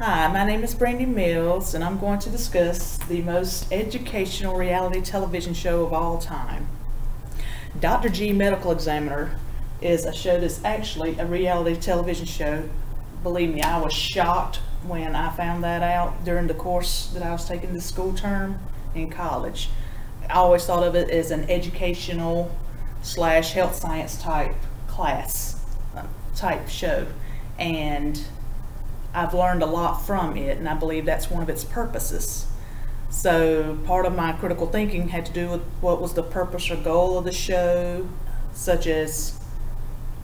Hi, my name is Brandi Mills, and I'm going to discuss the most educational reality television show of all time. Dr. G Medical Examiner is a show that's actually a reality television show. Believe me, I was shocked when I found that out during the course that I was taking this school term in college. I always thought of it as an educational / health science type class type show, and I've learned a lot from it, and I believe that's one of its purposes. So part of my critical thinking had to do with what was the purpose or goal of the show, such as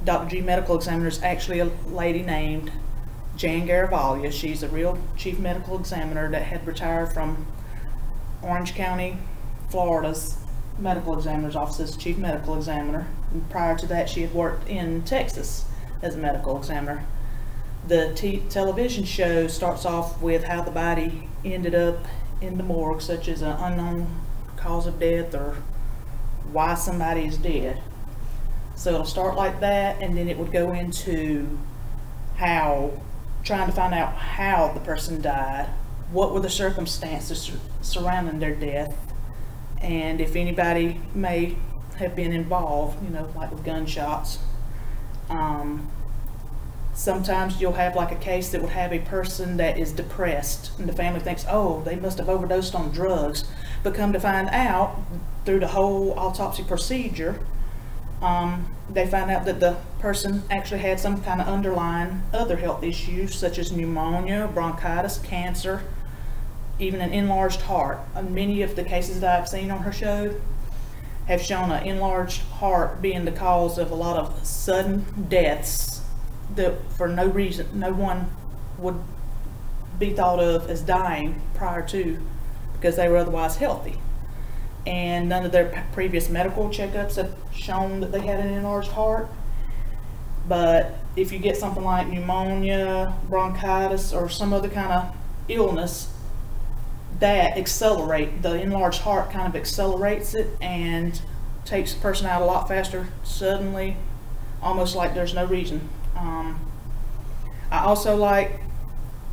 Dr. G Medical Examiner is actually a lady named Jan Garavaglia. She's a real chief medical examiner that had retired from Orange County, Florida's medical examiner's office as chief medical examiner. And prior to that, she had worked in Texas as a medical examiner. The television show starts off with how the body ended up in the morgue, such as an unknown cause of death or why somebody is dead. So it'll start like that, and then it would go into trying to find out how the person died, what were the circumstances surrounding their death, and if anybody may have been involved, like with gunshots. Sometimes you'll have like a case that would have a person that is depressed, and the family thinks, oh, they must have overdosed on drugs, but come to find out through the whole autopsy procedure, they find out that the person actually had some kind of underlying other health issues, such as pneumonia, bronchitis, cancer, even an enlarged heart. And many of the cases that I've seen on her show have shown an enlarged heart being the cause of a lot of sudden deaths that for no reason, no one would be thought of as dying prior to, because they were otherwise healthy. And none of their previous medical checkups have shown that they had an enlarged heart. But if you get something like pneumonia, bronchitis, or some other kind of illness, that the enlarged heart kind of accelerates it and takes the person out a lot faster, suddenly, almost like there's no reason. I also like,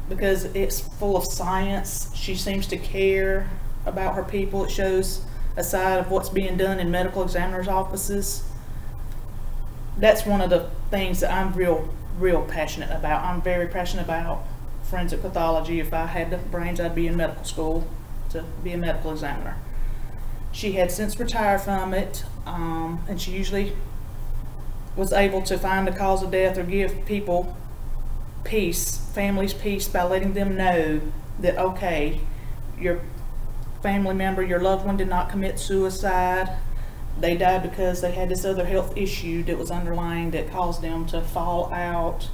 because it's full of science, she seems to care about her people. It shows a side of what's being done in medical examiners' offices. That's one of the things that I'm real passionate about. I'm very passionate about forensic pathology. If I had the brains, I'd be in medical school to be a medical examiner. She had since retired from it, and she usually was able to find the cause of death or give people peace, families peace, by letting them know that, okay, your family member, your loved one did not commit suicide. They died because they had this other health issue that was underlying that caused them to fall out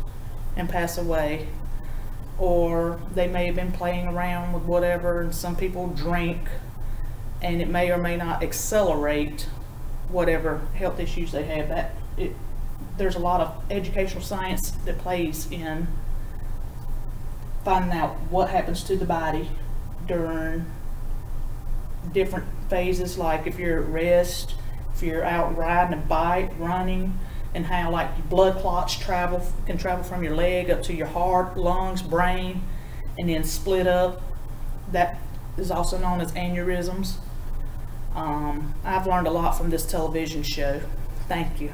and pass away. Or they may have been playing around with whatever, and some people drink, and it may or may not accelerate whatever health issues they have. There's a lot of educational science that plays in finding out what happens to the body during different phases, like if you're at rest, if you're out riding a bike, running, and how like blood clots can travel from your leg up to your heart, lungs, brain, and then split up. That is also known as aneurysms. I've learned a lot from this television show. Thank you.